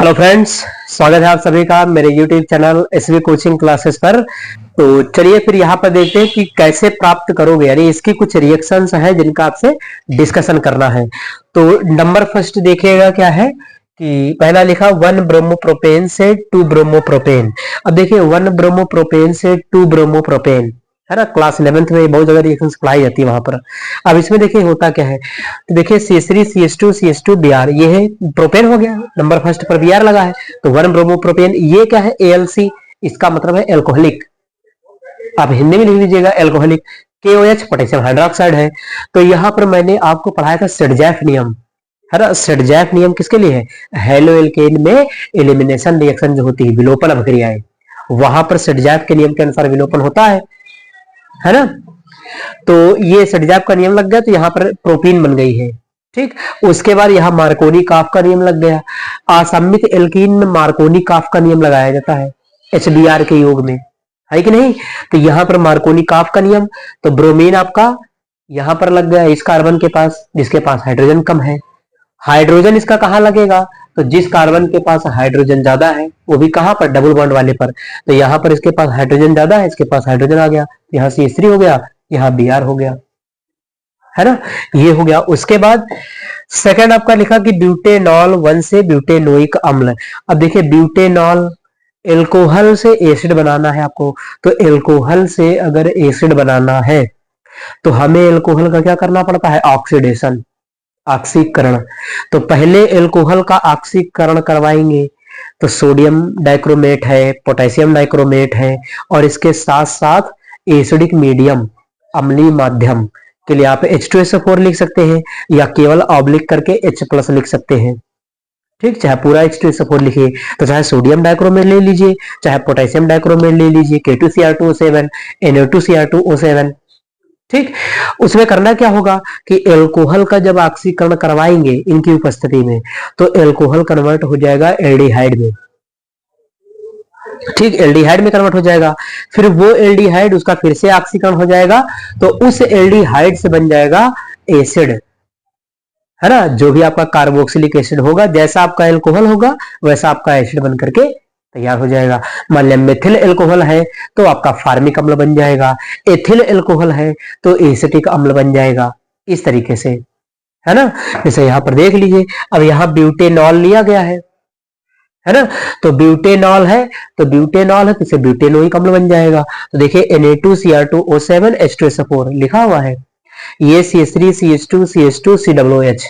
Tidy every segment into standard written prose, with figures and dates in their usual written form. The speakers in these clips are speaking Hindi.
हेलो फ्रेंड्स, स्वागत है आप सभी का मेरे YouTube channel SV coaching classes पर। तो चलिए फिर यहाँ पर देखते हैं कि कैसे प्राप्त करोगे, यानी इसकी कुछ रिएक्शंस है जिनका आपसे डिस्कशन करना है। तो नंबर फर्स्ट देखिएगा क्या है कि पहला लिखा 1 ब्रोमोप्रोपेन से 2 ब्रोमोप्रोपेन। अब देखिए 1 ब्रोमोप्रोपेन से 2 ब्रोमोप्रोपेन है ना, क्लास 11th में बहुत जगह रिएक्शंस पढ़ाई जाती है वहां पर। अब इसमें देखिए होता क्या है, तो देखिए CH3 CH2 CH2 Br, ये है प्रोपेन हो गया, नंबर फर्स्ट पर Br लगा है तो 1 ब्रोमोप्रोपेन। ये क्या है AlC, इसका मतलब है एल्कोहलिक, आप हिंदी में लिख लीजिएगा एल्कोहलिक। KOH पोटेशियम हाइड्रोक्साइड है। तो यहाँ पर मैंने आपको पढ़ाया था सेडजैफ नियम, है ना। सेडजैफ नियम किसके लिए है, हेलो एल्केन में एलिमिनेशन रिएक्शन जो होती है, विलोपन अभिक्रियाएं, वहां पर सेडजैफ के नियम के अनुसार विलोपन होता है ना। तो ये सेडजैफ का नियम लग गया तो यहाँ पर प्रोपीन बन गई है। ठीक, उसके बाद यहाँ मार्कोनी काफ का नियम लग गया। असम्मित एल्कीन में मार्कोनी काफ का नियम लगाया जाता है HBr के योग में, है कि नहीं। तो यहाँ पर मार्कोनी काफ का नियम, तो ब्रोमीन आपका यहाँ पर लग गया इस कार्बन के पास जिसके पास हाइड्रोजन कम है। हाइड्रोजन इसका कहाँ लगेगा, तो जिस कार्बन के पास हाइड्रोजन ज्यादा है, वो भी कहाँ पर, डबल बॉन्ड वाले पर। तो यहाँ पर इसके पास हाइड्रोजन ज्यादा है, इसके पास हाइड्रोजन आ गया, यहाँ CH3 हो गया, यहाँ Br हो गया, है ना। ये हो गया। उसके बाद सेकंड आपका लिखा कि ब्यूटेनॉल 1 से ब्यूटेनोइक अम्ल। अब देखिए ब्यूटेनॉल, एल्कोहल से एसिड बनाना है आपको, तो एल्कोहल से अगर एसिड बनाना है तो हमें एल्कोहल का क्या करना पड़ता है, ऑक्सीडेशन, ऑक्सीकरण। तो पहले एल्कोहल का ऑक्सीकरण करवाएंगे, तो सोडियम डाइक्रोमेट है, पोटेशियम डाइक्रोमेट है, और इसके साथ साथ एसिडिक मीडियम, अम्लीय माध्यम के लिए आप H2SO4 लिख सकते हैं, या केवल ऑब्लिक करके H+ लिख सकते हैं। ठीक, चाहे पूरा H2SO4 लिखिए, तो चाहे सोडियम डाइक्रोमेट ले लीजिए, चाहे पोटेशियम डाइक्रोमेट ले लीजिए, K2Cr2O7, NO2Cr2O7। ठीक, उसमें करना क्या होगा कि एल्कोहल का जब ऑक्सीकरण करवाएंगे इनकी उपस्थिति में, तो एल्कोहल कन्वर्ट हो जाएगा एल्डिहाइड में। ठीक, एल्डिहाइड में कन्वर्ट हो जाएगा, फिर वो एल्डिहाइड उसका फिर से ऑक्सीकरण हो जाएगा, तो उस एल्डिहाइड से बन जाएगा एसिड, है ना। जो भी आपका कार्बोक्सिलिक एसिड होगा, जैसा आपका एल्कोहल होगा वैसा आपका एसिड बन करके तैयार हो जाएगा। मान लिया मेथिल एल्कोहल है तो आपका फार्मिक अम्ल बन जाएगा, एथिल एल्कोहल है तो एसिटिक अम्ल बन जाएगा, इस तरीके से, है ना। जैसे यहाँ पर देख लीजिए, अब यहाँ ब्यूटेनॉल लिया गया है ना। तो ब्यूटेनॉल है तो इसे ब्यूटेनोइक अम्ल बन जाएगा। तो देखिए Na2Cr2O7 H2SO4 लिखा हुआ है, ये CH3 CH2 CH2 COOH,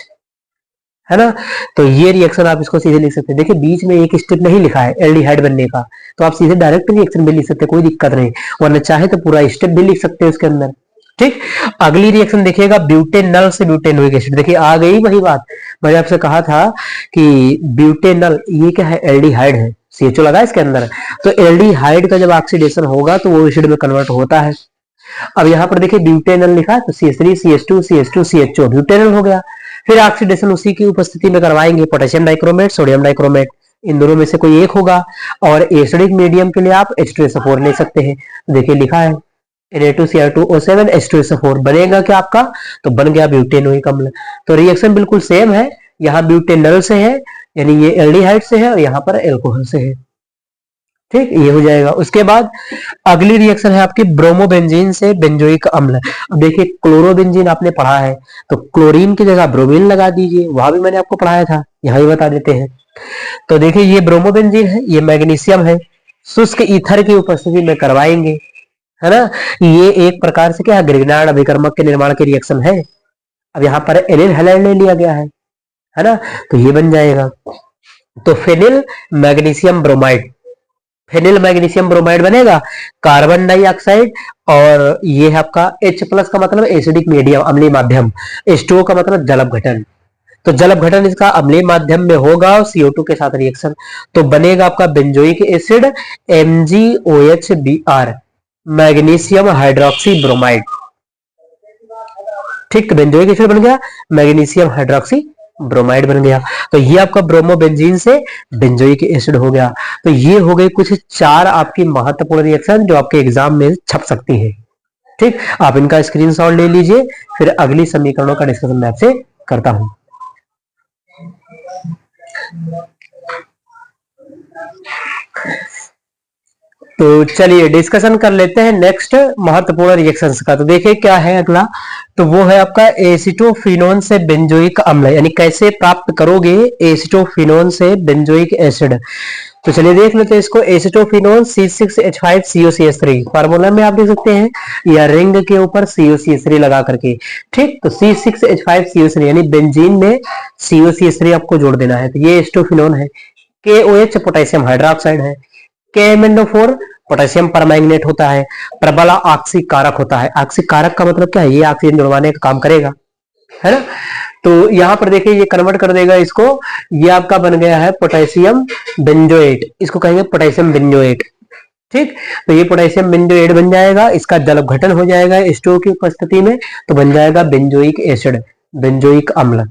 है ना। तो ये रिएक्शन आप इसको सीधे लिख सकते हैं। देखिए बीच में एक स्टेप नहीं लिखा है एल्डिहाइड बनने का, तो आप सीधे डायरेक्ट रिएक्शन भी लिख सकते हैं, कोई दिक्कत नहीं, वरना चाहे तो पूरा स्टेप भी लिख सकते हैं उसके अंदर। ठीक, अगली रिएक्शन देखिएगा ब्यूटेनल से ब्यूटेनोइक एसिड। देखिए आ गई वही बात, मैंने आपसे कहा था कि ब्यूटेनल ये क्या है, एल्डिहाइड है, CHO लगा इसके अंदर, तो एल्डिहाइड का जब ऑक्सीडेशन होगा तो वो एसिड में कन्वर्ट होता है। अब यहाँ पर देखिए ब्यूटेनल लिखा है, तो CH3 CH2 CH2 CHO butanal हो गया। फिर ऑक्सीडेशन उसी की उपस्थिति में करवाएंगे, पोटेशियम डाइक्रोमेट, सोडियम डाइक्रोमेट, इन दोनों में से कोई एक होगा, और एसिडिक मीडियम के लिए आप H2SO4 ले सकते हैं। देखिए लिखा है Na2Cr2O7 H2SO4 बनेगा क्या आपका, तो बन गया ब्यूटेनोइक अम्ल। तो रिएक्शन बिल्कुल सेम है, यहाँ ब्यूटेनल से है यानी ये एल्डिहाइड से है, और यहाँ पर एल्कोहल से है। ठीक, ये हो जाएगा। उसके बाद अगली रिएक्शन है आपकी ब्रोमोबेंजीन से बेंजोइक अम्ल। अब देखिए क्लोरोबेंजीन आपने पढ़ा है, तो क्लोरीन की जगह ब्रोमीन लगा दीजिए, वहां भी मैंने आपको पढ़ाया था, यहाँ भी बता देते हैं। तो देखिए ये ब्रोमोबेंजीन है, ये मैग्नीशियम है, शुष्क ईथर की उपस्थिति में करवाएंगे, है ना। ये एक प्रकार से क्या है, ग्रिग्नार्ड अभिकर्मक के निर्माण की रिएक्शन है। अब यहाँ पर एनिल हैलाइड ले लिया गया है ना, तो ये बन जाएगा। तो phenyl magnesium bromide, phenyl magnesium bromide बनेगा, कार्बन डाइऑक्साइड, और ये है आपका H+ का मतलब एसिडिक मीडियम, अम्लीय माध्यम, H2O का मतलब जल अपघटन, तो जल अपघटन इसका अम्लीय माध्यम में होगा और CO2 के साथ रिएक्शन, तो बनेगा आपका benzoic acid MgOH Br, magnesium hydroxy bromide. ठीक, बेंजोइक एसिड बन गया, मैग्नीशियम हाइड्रोक्सी ब्रोमाइड बन गया। तो ये आपका ब्रोमोबेंजीन से बेंजोइक एसिड हो गया। तो ये हो गई कुछ 4 आपकी महत्वपूर्ण रिएक्शन जो आपके एग्जाम में छप सकती है। ठीक, आप इनका स्क्रीनशॉट ले लीजिए, फिर अगली समीकरणों का डिस्कशन मैं आपसे करता हूं। तो चलिए डिस्कशन कर लेते हैं नेक्स्ट महत्वपूर्ण रिएक्शंस का। तो देखिए क्या है अगला, तो वो है आपका एसिटोफिनोन से बेंजोइक अम्ल, यानी कैसे प्राप्त करोगे एसिटोफिनोन से बेंजोइक एसिड। तो चलिए देख लेते हैं इसको। एसिटोफिनोन C6H5COCH3 फार्मूला में आप देख सकते हैं, या रिंग के ऊपर COCH3 लगा करके, ठीक। तो C6H5COCH3 यानी बेंजीन में COCH3 आपको जोड़ देना है। तो ये एसिटोफिनोन है। KOH पोटेशियम हाइड्रोक्साइड है। KMnO4 पोटेशियम परमैंगनेट होता है। प्रबल ऑक्सीकारक होता है। ऑक्सीकारक का मतलब क्या है, ये ऑक्सीजन जुड़वाने का काम करेगा, है ना। तो यहां पर देखिए ये कन्वर्ट कर देगा इसको, ये आपका बन गया है पोटेशियम बेंजोएट, इसको कहेंगे पोटेशियम बेंजोएट, ठीक। तो ये पोटेशियम बेंजोएट बन जाएगा, इसका जल अपघटन हो जाएगा एच2ओ की उपस्थिति में, तो बन जाएगा बेंजोइक एसिड, बेंजोइक अम्ल,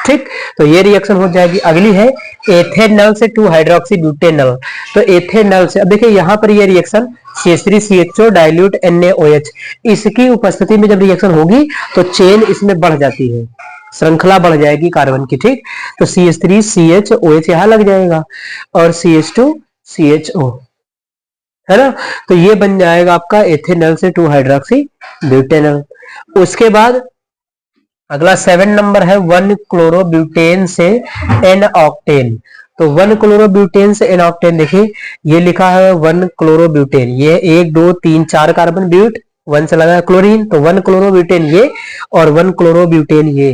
ठीक। तो ये रिएक्शन हो जाएगी। अगली है एथेनॉल से 2 हाइड्रोक्सी ब्यूटेनॉल। तो एथेनॉल से, अब देखिए यहां पर ये रिएक्शन CH3CHO डाइल्यूट NaOH, इसकी उपस्थिति में जब रिएक्शन होगी तो चेन इसमें बढ़ जाती है, श्रृंखला बढ़ जाएगी कार्बन की, ठीक। तो CH3CHOH यहां लग जाएगा और CH2CHO, है ना। तो ये बन जाएगा आपका एथेनॉल से 2 हाइड्रोक्सी ब्यूटेनॉल। उसके बाद अगला 7 नंबर है 1 क्लोरोब्यूटेन से N ऑक्टेन। तो 1 क्लोरोब्यूटेन से N ऑक्टेन, देखिए ये लिखा है 1 क्लोरोब्यूटेन, ये 1 2 3 4 कार्बन, ब्यूट 1 से लगा है क्लोरीन, तो 1 क्लोरोब्यूटेन ये और 1 क्लोरोब्यूटेन ये,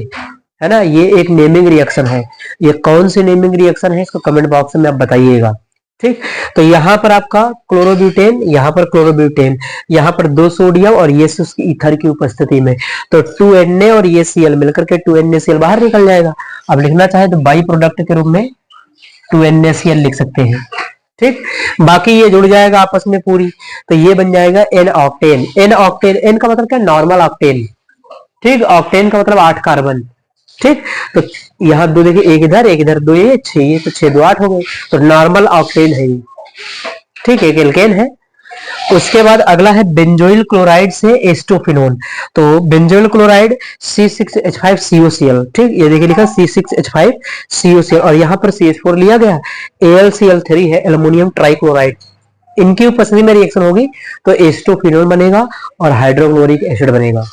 है ना। ये एक नेमिंग रिएक्शन है। ये कौन सी नेमिंग रिएक्शन है इसको कमेंट बॉक्स में आप बताइएगा, ठीक। तो यहां पर आपका क्लोरोब्यूटेन, यहां पर क्लोरोब्यूटेन, यहां पर 2 सोडियम और ये ईथर की उपस्थिति में, तो 2Na और ये Cl मिलकर के 2NaCl बाहर निकल जाएगा। अब लिखना चाहे तो बाई प्रोडक्ट के रूप में 2NaCl लिख सकते हैं, ठीक। बाकी ये जुड़ जाएगा आपस में पूरी, तो ये बन जाएगा N octane. N octane, N का मतलब क्या, नॉर्मल ऑक्टेन, ठीक। ऑक्टेन का मतलब 8 कार्बन, ठीक। तो यहाँ 2 देखिए, एक इधर 2 ये 6, ये तो 6 2 8 हो गए, तो नॉर्मल ऑक्टेन है ये, ठीक, एक एल्केन है। उसके बाद अगला है बेंजोइल क्लोराइड से एस्टोफिनोन। तो बेंजोइल क्लोराइड C6H5COCl, ठीक। ये देखिए लिखा C6H5COCl और यहाँ पर CH4 लिया गया, AlCl3 है एल्युमिनियम ट्राइक्लोराइड। इनकी उपस्थिति में रिएक्शन होगी तो एस्टोफिनोन बनेगा और हाइड्रोक्लोरिक एसिड बनेगा,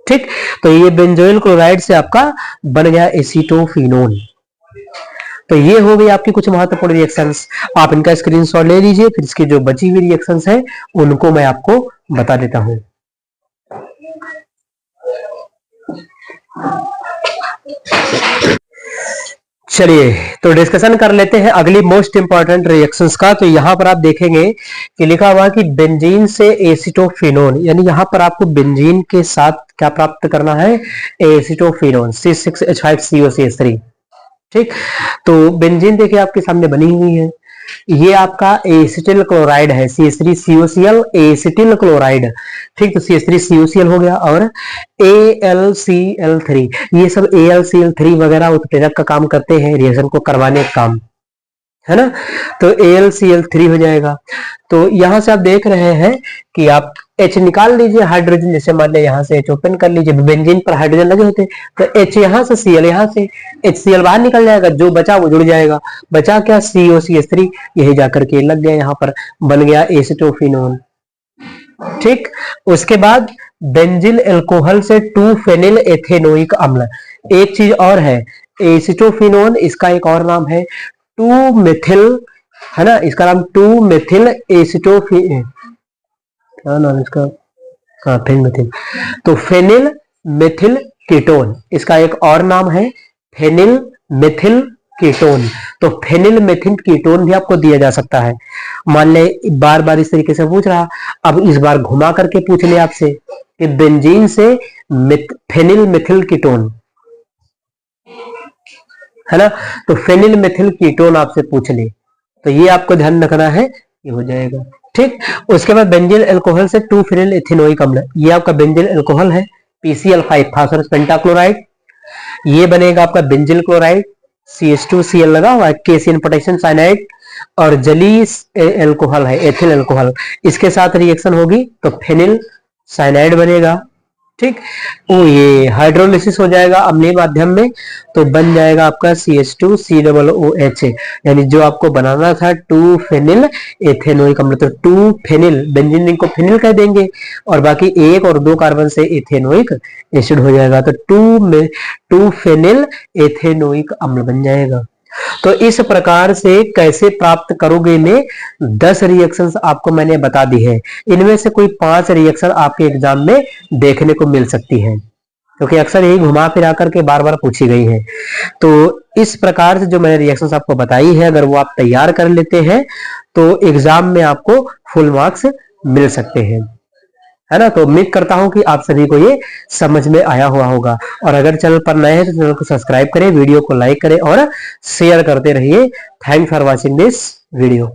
ठीक। तो ये बेंजोइल क्लोराइड से आपका बन गया एसीटोफिनोन। तो ये हो गई आपकी कुछ महत्वपूर्ण रिएक्शंस, आप इनका स्क्रीनशॉट ले लीजिए, फिर इसकी जो बची हुई रिएक्शंस है उनको मैं आपको बता देता हूं। चलिए तो डिस्कशन कर लेते हैं अगली मोस्ट इंपॉर्टेंट रिएक्शंस का। तो यहां पर आप देखेंगे कि लिखा हुआ कि बेंजीन से एसिटोफिनोन, यानी यहां पर आपको बेंजीन के साथ क्या प्राप्त करना है, एसिटोफिनोन C6H5COCH3, ठीक। तो बेंजीन देखिए आपके सामने बनी हुई है, ये आपका एसिटिल क्लोराइड है CH3COCl एसिटिल क्लोराइड, ठीक। तो CH3COCl हो गया और AlCl3, ये सब AlCl3 वगैरह उत्प्रेरक का काम करते हैं, रिएक्शन को करवाने का काम, है ना। तो AlCl3 हो जाएगा। तो यहां से आप देख रहे हैं कि आप H निकाल लीजिए, हाइड्रोजन जैसे मान लिया यहां से H ओपन कर लीजिए, बेंजीन पर हाइड्रोजन लगे होते तो H यहां से Cl, यहां से HCl बाहर निकल जाएगा, जो बचा वो जुड़ जाएगा, बचा क्या COCH3, यही जाकर के लग गया, यहां पर बन गया एसिटोफिनोन, ठीक। उसके बाद बेंजिल अल्कोहल से 2 फेनिल एथेनोइक अम्ल। एक चीज और है, एसिटोफिनोन इसका एक और नाम है 2 मेथिल, है ना, इसका नाम 2 मेथिल एसिटोफिन, क्या नाम इसका, फेनिल मेथिल, तो फेनिल मेथिल कीटोन, इसका एक और नाम है फेनिल मेथिल कीटोन। तो फेनिल मेथिल कीटोन भी आपको दिया जा सकता है। मान ले बार बार इस तरीके से पूछ रहा, अब इस बार घुमा करके पूछ ले आपसे कि बेंजीन से फेनिल मेथिल कीटोन, है ना, तो फेनिल मेथिल कीटोन आपसे पूछ ले, तो ये आपको ध्यान रखना है, ये हो जाएगा, ठीक। उसके बाद बेंजिल अल्कोहल से 2 फेनिल एथेनोइक अम्ल, ये आपका बेंजिल अल्कोहल है PCl5 फास्फोरस पेंटाक्लोराइड, ये बनेगा आपका बेंजिल क्लोराइड CH2Cl लगा हुआ है, कैल्शियम पोटेशियम साइनाइड और जली अल्कोहल है एथिल अल्कोहल, इसके साथ रिएक्शन होगी तो फेनिल साइनाइड बनेगा, ठीक। वो ये हाइड्रोलिसिस हो जाएगा अम्लीय माध्यम में, तो बन जाएगा आपका CH2COOH, यानी जो आपको बनाना था 2 फेनिल एथेनोइक अम्ल, तो 2 फेनिल बेंजीन रिंग को फेनिल कह देंगे और बाकी 1 और 2 कार्बन से एथेनोइक एसिड हो जाएगा, तो 2 फेनिल एथेनोइक अम्ल बन जाएगा। तो इस प्रकार से कैसे प्राप्त करोगे में 10 रिएक्शंस आपको मैंने बता दी है। इनमें से कोई 5 रिएक्शन आपके एग्जाम में देखने को मिल सकती है, क्योंकि अक्सर यही घुमा फिरा करके बार बार पूछी गई है। तो इस प्रकार से जो मैंने रिएक्शंस आपको बताई है, अगर वो आप तैयार कर लेते हैं तो एग्जाम में आपको फुल मार्क्स मिल सकते हैं, है ना। तो उम्मीद करता हूं कि आप सभी को ये समझ में आया हुआ होगा, और अगर चैनल पर नए हैं तो चैनल को सब्सक्राइब करें, वीडियो को लाइक करें और शेयर करते रहिए। Thanks for watching this video.